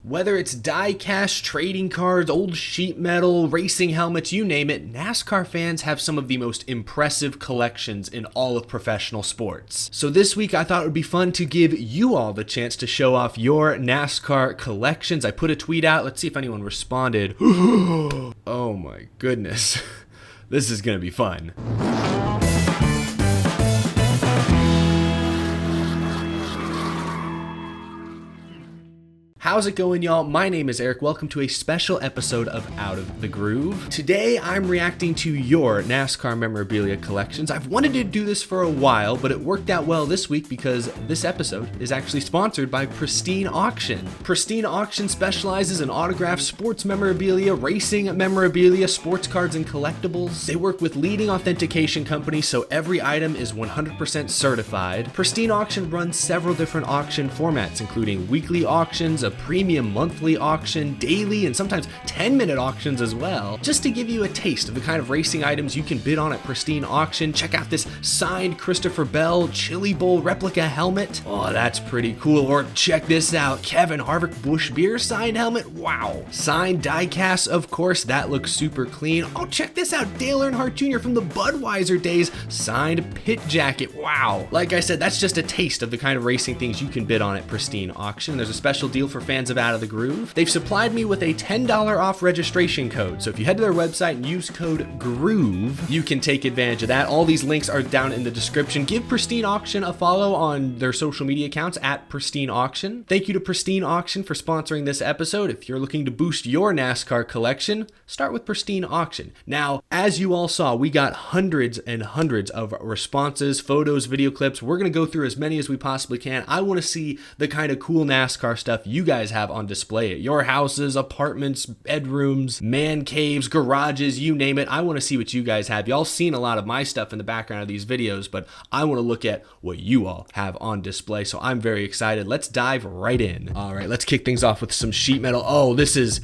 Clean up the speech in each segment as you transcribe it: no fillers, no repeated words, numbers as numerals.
Whether it's die-cast trading cards, old sheet metal, racing helmets, you name it, NASCAR fans have some of the most impressive collections in all of professional sports. So this week I thought it would be fun to give you all the chance to show off your NASCAR collections. I put a tweet out. Let's see if anyone responded. Oh my goodness. This is gonna be fun. How's it going, y'all? My name is Eric. Welcome to a special episode of Out of the Groove. Today, I'm reacting to your NASCAR memorabilia collections. I've wanted to do this for a while, but it worked out well this week because this episode is actually sponsored by Pristine Auction. Pristine Auction specializes in autographed sports memorabilia, racing memorabilia, sports cards, and collectibles. They work with leading authentication companies, so every item is 100% certified. Pristine Auction runs several different auction formats, including weekly auctions, a premium monthly auction, daily, and sometimes 10-minute auctions as well. Just to give you a taste of the kind of racing items you can bid on at Pristine Auction, check out this signed Christopher Bell Chili Bowl replica helmet. Oh, that's pretty cool. Or check this out, Kevin Harvick Busch Beer signed helmet. Wow. Signed diecast, of course, that looks super clean. Oh, check this out, Dale Earnhardt Jr. from the Budweiser days, signed pit jacket. Wow. Like I said, that's just a taste of the kind of racing things you can bid on at Pristine Auction. There's a special deal for fans of Out of the Groove. They've supplied me with a $10 off registration code. So if you head to their website and use code GROOVE, you can take advantage of that. All these links are down in the description. Give Pristine Auction a follow on their social media accounts at Pristine Auction. Thank you to Pristine Auction for sponsoring this episode. If you're looking to boost your NASCAR collection, start with Pristine Auction. Now, as you all saw, we got hundreds and hundreds of responses, photos, video clips. We're going to go through as many as we possibly can. I want to see the kind of cool NASCAR stuff you guys have on display at your houses, apartments, bedrooms, man caves, garages, you name it. I want to see what you guys have. Y'all seen a lot of my stuff in the background of these videos, but I want to look at what you all have on display. So I'm very excited. Let's dive right in. All right, let's kick things off with some sheet metal. Oh, this is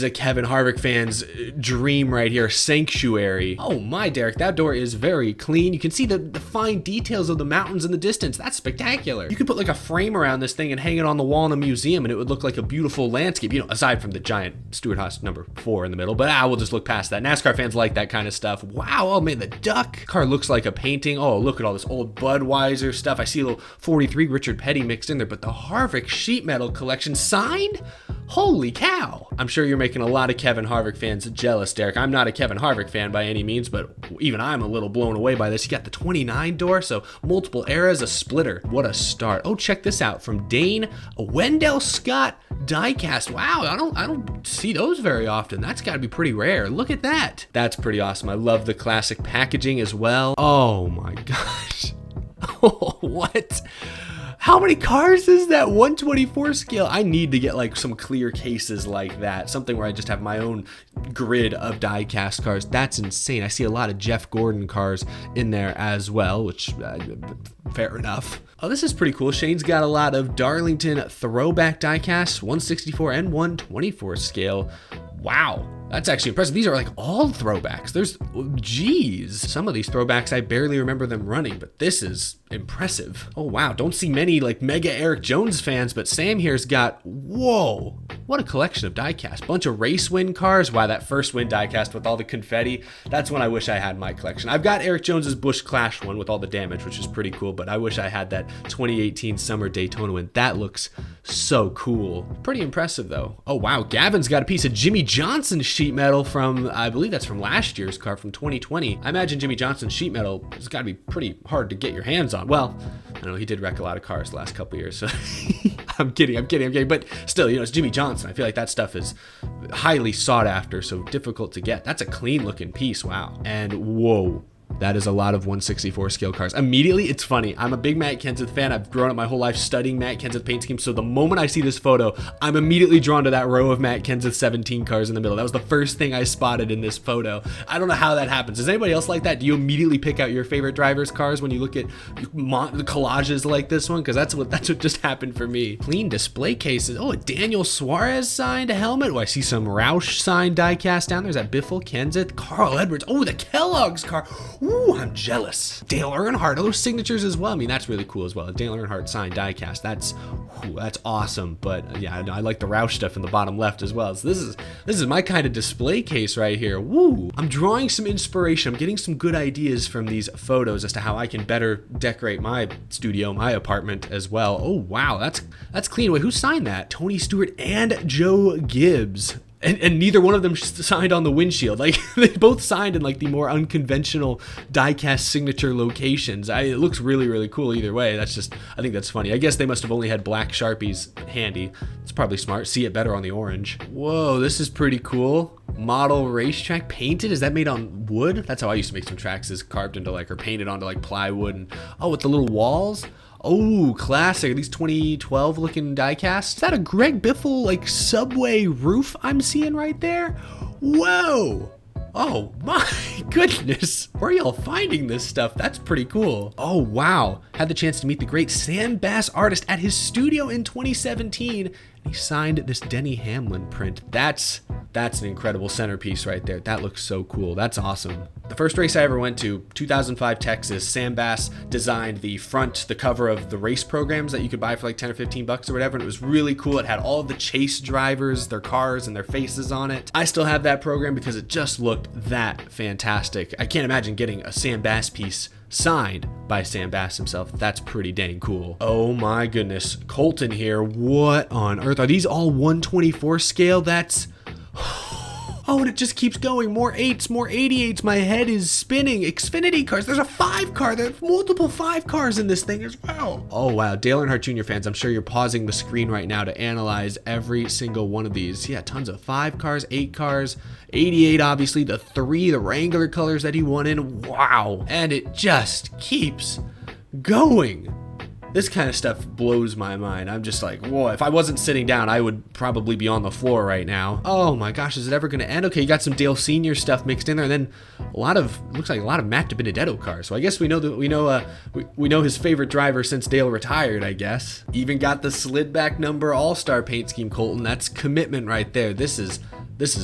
a Kevin Harvick fan's dream right here. Sanctuary. Oh my, Derek, that door is very clean. You can see the fine details of the mountains in the distance. That's spectacular. You could put like a frame around this thing and hang it on the wall in a museum and it would look like a beautiful landscape, you know, aside from the giant Stewart-Haas number 4 in the middle, but we'll just look past that. NASCAR fans like that kind of stuff. Wow, oh man, the duck car looks like a painting. Oh, look at all this old Budweiser stuff. I see a little 43 Richard Petty mixed in there, but the Harvick sheet metal collection signed? Holy cow. I'm sure you're making a lot of Kevin Harvick fans jealous, Derek. I'm not a Kevin Harvick fan by any means, but even I'm a little blown away by this. You got the 29 door, so multiple eras, a splitter. What a start. Oh, check this out from Dane, a Wendell Scott diecast. Wow, I don't see those very often. That's got to be pretty rare. Look at that. That's pretty awesome. I love the classic packaging as well. Oh my gosh. Oh, what? How many cars is that? 124 scale. I need to get like some clear cases like that. Something where I just have my own grid of die-cast cars. That's insane. I see a lot of Jeff Gordon cars in there as well, which fair enough. Oh, this is pretty cool. Shane's got a lot of Darlington throwback die-casts, 164 and 124 scale. Wow, that's actually impressive. These are like all throwbacks. Geez. Some of these throwbacks, I barely remember them running, but this is impressive. Oh wow, don't see many like mega Eric Jones fans, but Sam here's got, whoa, what a collection of diecast. Bunch of race win cars. Wow, that first win diecast with all the confetti, that's one I wish I had in my collection. I've got Eric Jones's Busch Clash one with all the damage, which is pretty cool, but I wish I had that 2018 Summer Daytona win. That looks so cool. Pretty impressive though. Oh wow, Gavin's got a piece of Jimmy Johnson sheet metal from, I believe that's from last year's car, from 2020. I imagine Jimmy Johnson's sheet metal has got to be pretty hard to get your hands on. Well, I know he did wreck a lot of cars the last couple of years, so I'm kidding, but still, you know, it's Jimmy Johnson. I feel like that stuff is highly sought after, so difficult to get. That's a clean looking piece, wow. And whoa, That is a lot of 164 scale cars. Immediately, it's funny. I'm a big Matt Kenseth fan. I've grown up my whole life studying Matt Kenseth paint schemes. So the moment I see this photo, I'm immediately drawn to that row of Matt Kenseth 17 cars in the middle. That was the first thing I spotted in this photo. I don't know how that happens. Does anybody else like that? Do you immediately pick out your favorite drivers' cars when you look at collages like this one? Because that's what just happened for me. Clean display cases. Oh, a Daniel Suarez signed helmet. Oh, I see some Roush signed diecast down there. Is that Biffle, Kenseth, Carl Edwards? Oh, the Kellogg's car. Ooh, I'm jealous. Dale Earnhardt, those signatures as well. I mean, that's really cool as well. Dale Earnhardt signed diecast. That's awesome. But yeah, I like the Roush stuff in the bottom left as well. So this is my kind of display case right here. Woo! I'm drawing some inspiration. I'm getting some good ideas from these photos as to how I can better decorate my studio, my apartment as well. Oh wow, that's clean. Wait, who signed that? Tony Stewart and Joe Gibbs. And neither one of them signed on the windshield. Like, they both signed in like the more unconventional diecast signature locations. It looks really, really cool either way. I think that's funny. I guess they must have only had black Sharpies handy. It's probably smart. See it better on the orange. Whoa, this is pretty cool. Model racetrack painted. Is that made on wood? That's how I used to make some tracks, is carved into like, or painted onto like plywood. And with the little walls. Oh, classic. These 2012 looking diecasts. Is that a Greg Biffle like subway roof I'm seeing right there? Whoa. Oh my goodness. Where are y'all finding this stuff? That's pretty cool. Oh wow. Had the chance to meet the great Sam Bass artist at his studio in 2017. And he signed this Denny Hamlin print. That's an incredible centerpiece right there. That looks so cool. That's awesome. The first race I ever went to, 2005 Texas, Sam Bass designed the cover of the race programs that you could buy for like 10 or 15 bucks or whatever, and it was really cool. It had all of the chase drivers, their cars, and their faces on it. I still have that program because it just looked that fantastic. I can't imagine getting a Sam Bass piece signed by Sam Bass himself. That's pretty dang cool. Oh my goodness. Colton here. What on earth? Are these all 124 scale? That's... Oh, and it just keeps going. More 8s, more 88s. My head is spinning. Xfinity cars. There's a 5 car. There's multiple 5 cars in this thing as well. Oh, wow. Dale Earnhardt Jr. fans, I'm sure you're pausing the screen right now to analyze every single one of these. Yeah, tons of 5 cars, 8 cars, 88, obviously, the Wrangler colors that he won in. Wow. And it just keeps going. This kind of stuff blows my mind. I'm just like, whoa, if I wasn't sitting down, I would probably be on the floor right now. Oh my gosh, is it ever going to end? Okay, you got some Dale Sr. stuff mixed in there, and then looks like a lot of Matt DiBenedetto cars. So I guess we know his favorite driver since Dale retired, I guess. Even got the slid back number all-star paint scheme, Colton. That's commitment right there. This is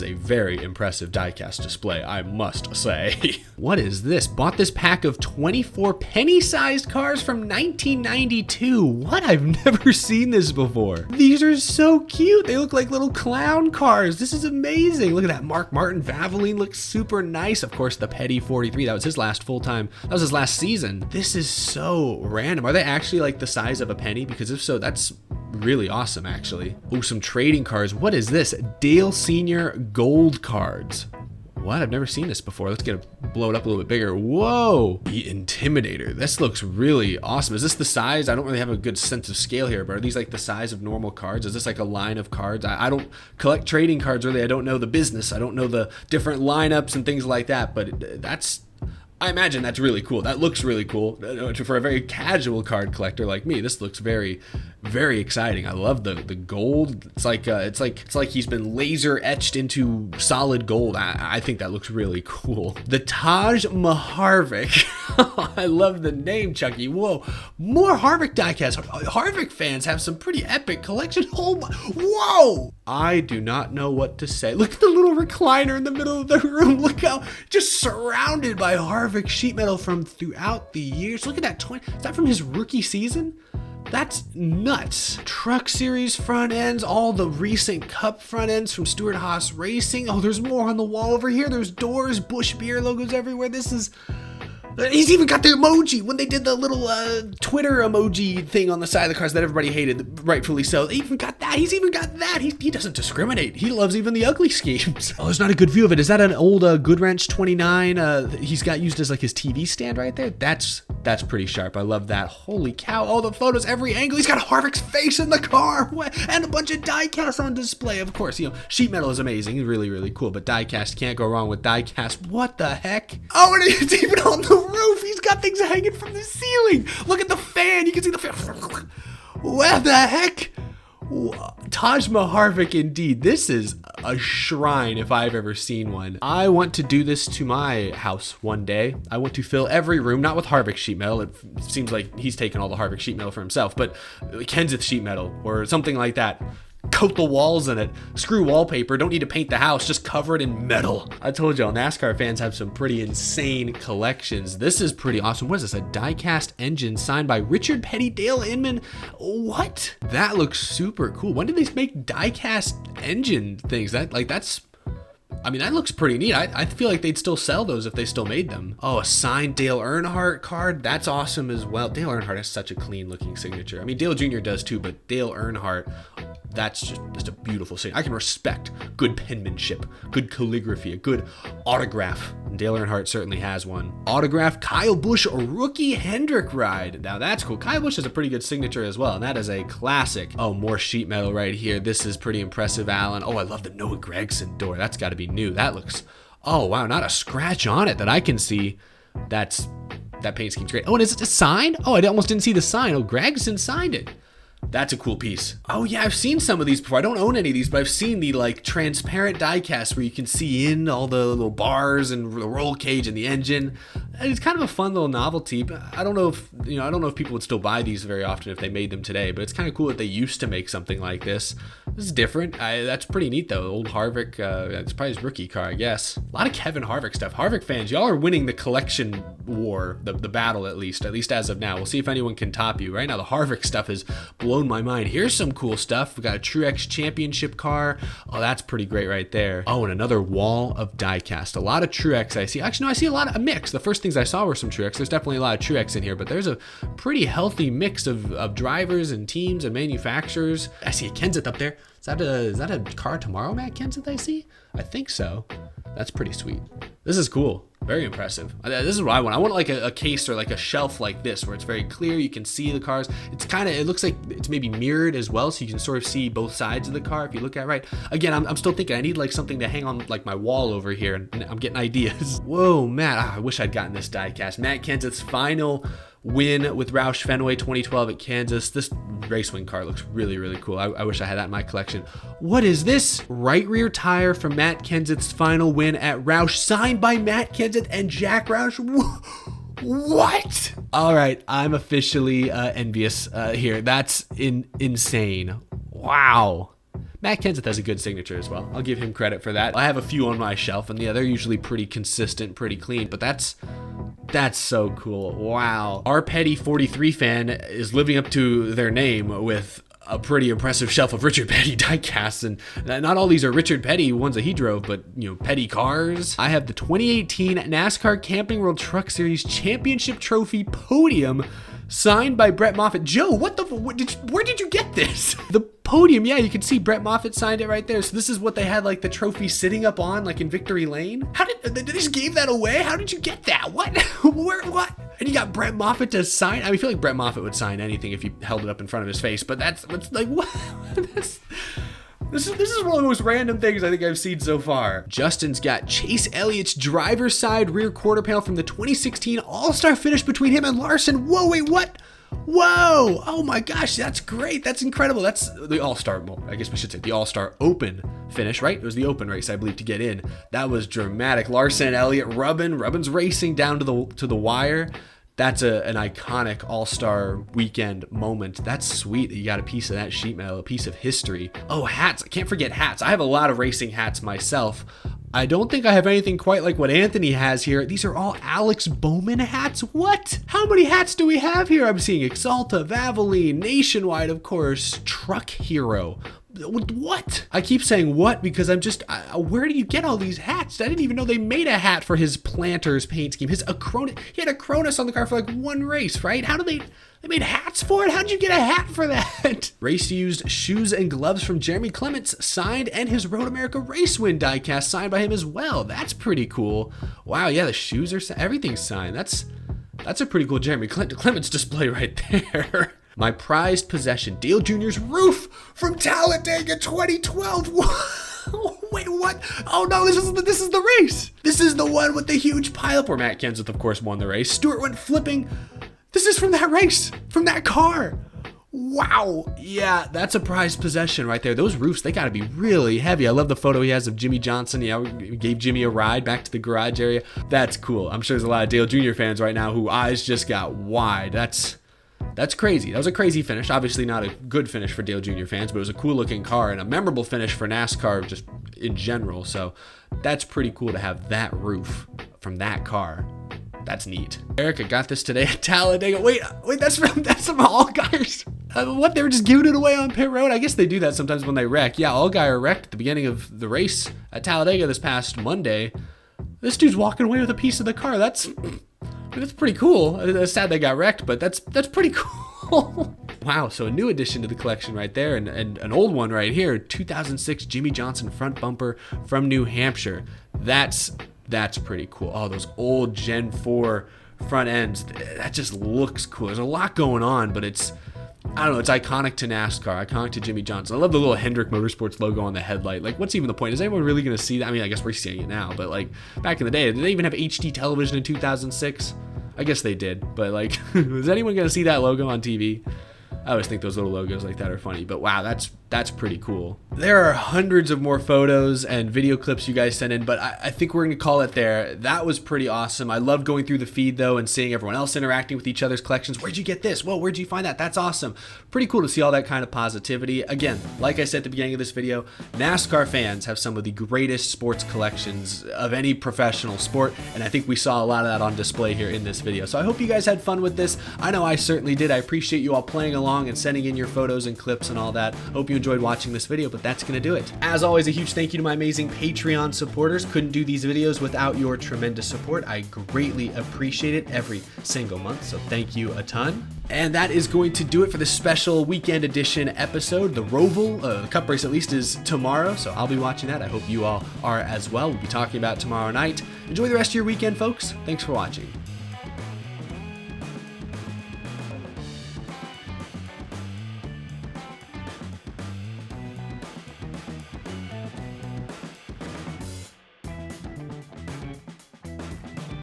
a very impressive diecast display, I must say. What is this? Bought this pack of 24 penny-sized cars from 1992. What? I've never seen this before. These are so cute. They look like little clown cars. This is amazing. Look at that. Mark Martin Valvoline looks super nice. Of course, the Petty 43. That was his last last season. This is so random. Are they actually like the size of a penny? Because if so, that's really awesome, actually. Oh, some trading cards. What is this? Dale Sr. gold cards. What? I've never seen this before. Let's blow it up a little bit bigger. Whoa! The Intimidator. This looks really awesome. Is this the size? I don't really have a good sense of scale here, but are these like the size of normal cards? Is this like a line of cards? I don't collect trading cards really. I don't know the business. I don't know the different lineups and things like that, but I imagine that's really cool. That looks really cool. For a very casual card collector like me, this looks very, very exciting. I love the gold. It's like he's been laser etched into solid gold. I think that looks really cool. The Taj Maharvick. I love the name, Chucky. Whoa, more Harvick diecast. Harvick fans have some pretty epic collection. Oh my, whoa! I do not know what to say. Look at the little recliner in the middle of the room. Look how just surrounded by Harvick sheet metal from throughout the years. Look at that. Is that from his rookie season? That's nuts. Truck Series front ends, all the recent Cup front ends from Stewart Haas Racing. Oh, there's more on the wall over here. There's doors, Busch Beer logos everywhere. He's even got the emoji when they did the little Twitter emoji thing on the side of the cars that everybody hated, rightfully so. They even got that. He's even got that. He doesn't discriminate. He loves even the ugly schemes. Oh, there's not a good view of it. Is that an old Goodwrench 29? He's got used as like his TV stand right there. That's pretty sharp. I love that. Holy cow. All the photos, every angle. He's got Harvick's face in the car and a bunch of diecast on display. Of course, sheet metal is amazing. Really, really cool. But diecast, can't go wrong with diecast. What the heck? Oh, and it's even on the roof. He's got things hanging from the ceiling. Look at the fan. You can see the fan. What the heck? Taj Maharvick indeed. This is a shrine if I've ever seen one. I want to do this to my house one day. I want to fill every room, not with Harvick sheet metal. It seems like he's taken all the Harvick sheet metal for himself, but Kenseth sheet metal or something like that. coat the walls in it. Screw wallpaper, don't need to paint the house, just cover it in metal. I told y'all, NASCAR fans have some pretty insane collections. This is pretty awesome. What is this, a die-cast engine signed by Richard Petty, Dale Inman? What? That looks super cool. When did they make die-cast engine things? I mean, that looks pretty neat. I feel like they'd still sell those if they still made them. Oh, a signed Dale Earnhardt card. That's awesome as well. Dale Earnhardt has such a clean looking signature. I mean, Dale Jr. does too, but Dale Earnhardt, that's just a beautiful signature. I can respect good penmanship, good calligraphy, a good autograph. And Dale Earnhardt certainly has one. Autograph Kyle Busch rookie Hendrick ride. Now that's cool. Kyle Busch has a pretty good signature as well, and that is a classic. Oh, more sheet metal right here. This is pretty impressive, Alan. Oh, I love the Noah Gragson door. That's got to be new. That looks, oh wow, not a scratch on it that I can see. That paint scheme's great. Oh, and is it a sign? Oh, I almost didn't see the sign. Oh, Gragson signed it. That's a cool piece. Oh yeah, I've seen some of these before. I don't own any of these, but I've seen the like transparent die cast where you can see in all the little bars and the roll cage and the engine. And it's kind of a fun little novelty. But I don't know if people would still buy these very often if they made them today, but it's kind of cool that they used to make something like this. This is different. That's pretty neat though. Old Harvick, it's probably his rookie car, I guess. A lot of Kevin Harvick stuff. Harvick fans, y'all are winning the collection war, the battle at least as of now. We'll see if anyone can top you. Right now, the Harvick stuff is blown my mind. Here's some cool stuff. We got a Truex Championship car. Oh, that's pretty great right there. Oh, and another wall of diecast. A lot of Truex I see. Actually, no, I see a mix. The first things I saw were some Truex. There's definitely a lot of Truex in here, but there's a pretty healthy mix of drivers and teams and manufacturers. I see a Kenseth up there. Is that a car tomorrow, Matt Kenseth, I see? I think so. That's pretty sweet. This is cool. Very impressive. This is what I want. I want like a case or like a shelf like this where it's very clear. You can see the cars. It looks like it's maybe mirrored as well, so you can sort of see both sides of the car if you look at it right. Again, I'm still thinking I need like something to hang on like my wall over here, and I'm getting ideas. Whoa, Matt. I wish I'd gotten this diecast. Matt Kenseth's final win with Roush Fenway 2012 at Kansas. This Racewing car looks really, really cool. I wish I had that in my collection. What is this? Right rear tire for Matt Kenseth's final win at Roush, signed by Matt Kenseth and Jack Roush. What? All right, I'm officially envious here. That's insane. Wow. Matt Kenseth has a good signature as well. I'll give him credit for that. I have a few on my shelf, and yeah, they're usually pretty consistent, pretty clean, but that's so cool. Wow. Our Petty 43 fan is living up to their name with a pretty impressive shelf of Richard Petty diecasts, and not all these are Richard Petty ones that he drove, but Petty cars. I have the 2018 NASCAR Camping World Truck Series Championship Trophy podium signed by Brett Moffitt. Joe, where did you get this? The podium, yeah, you can see Brett Moffitt signed it right there. So this is what they had like the trophy sitting up on, like in Victory Lane. How did they just gave that away? How did you get that? What? What? And you got Brett Moffitt to sign? I feel like Brett Moffitt would sign anything if you held it up in front of his face, but that's like, what? This is one of the most random things I think I've seen so far. Justin's got Chase Elliott's driver's side rear quarter panel from the 2016 All-Star finish between him and Larson. Whoa, wait, what? Whoa! Oh my gosh, that's great. That's incredible. That's the All-Star, well, I guess we should say the All-Star Open finish, right? It was the Open race, I believe, to get in. That was dramatic. Larson and Elliott rubbing. Rubbin's racing down to the wire. That's an iconic All-Star weekend moment. That's sweet that you got a piece of that sheet metal, a piece of history. Oh, hats. I can't forget hats. I have a lot of racing hats myself. I don't think I have anything quite like what Anthony has here. These are all Alex Bowman hats. What? How many hats do we have here? I'm seeing Exalta, Valvoline, Nationwide, of course, Truck Hero. What? I keep saying what because I'm just, where do you get all these hats? I didn't even know they made a hat for his Planters paint scheme. His Acronis, he had a Cronus on the car for like one race, right? How did they made hats for it? How'd you get a hat for that? Race used shoes and gloves from Jeremy Clements signed, and his Road America Race Win diecast signed by him as well. That's pretty cool. Wow, yeah, the shoes are, everything's signed. That's a pretty cool Jeremy Clements display right there. My prized possession, Dale Jr.'s roof from Talladega 2012. Wait, what? Oh no, this is the race. This is the one with the huge pileup where Matt Kenseth, of course, won the race. Stewart went flipping. This is from that race, from that car. Wow. Yeah, that's a prized possession right there. Those roofs, they got to be really heavy. I love the photo he has of Jimmy Johnson. Yeah, we gave Jimmy a ride back to the garage area. That's cool. I'm sure there's a lot of Dale Jr. fans right now who eyes just got wide. That's That's crazy. That was a crazy finish. Obviously not a good finish for Dale Jr. fans, but it was a cool looking car and a memorable finish for NASCAR just in general. So that's pretty cool to have that roof from that car. That's neat. Eric, I got this today at Talladega. Wait, that's from All Guys. What? They were just giving it away on pit road? I guess they do that sometimes when they wreck. Yeah, All Guy wrecked at the beginning of the race at Talladega this past Monday. This dude's walking away with a piece of the car. That's pretty cool. It's sad they got wrecked, but that's pretty cool. Wow, so a new addition to the collection right there, and an old one right here, 2006 Jimmy Johnson front bumper from New Hampshire. That's pretty cool. Oh, those old Gen 4 front ends, that just looks cool. There's a lot going on, but it's iconic to NASCAR, iconic to Jimmy Johnson. I love the little Hendrick Motorsports logo on the headlight. Like, what's even the point? Is anyone really going to see that? I mean, I guess we're seeing it now, but like back in the day, did they even have HD television in 2006? I guess they did, but like, is anyone going to see that logo on TV? I always think those little logos like that are funny, but wow, that's pretty cool. There are hundreds of more photos and video clips you guys sent in, but I think we're going to call it there. That was pretty awesome. I loved going through the feed though and seeing everyone else interacting with each other's collections. Where'd you get this? Whoa, where'd you find that? That's awesome. Pretty cool to see all that kind of positivity. Again, like I said at the beginning of this video, NASCAR fans have some of the greatest sports collections of any professional sport, and I think we saw a lot of that on display here in this video. So I hope you guys had fun with this. I know I certainly did. I appreciate you all playing along and sending in your photos and clips and all that. Hope you enjoyed watching this video, but that's gonna do it. As always, a huge thank you to my amazing Patreon supporters. Couldn't do these videos without your tremendous support. I greatly appreciate it every single month, so thank you a ton. And that is going to do it for the special weekend edition episode. The Roval, the Cup race at least, is tomorrow, so I'll be watching that. I hope you all are as well. We'll be talking about it tomorrow night. Enjoy the rest of your weekend, folks. Thanks for watching.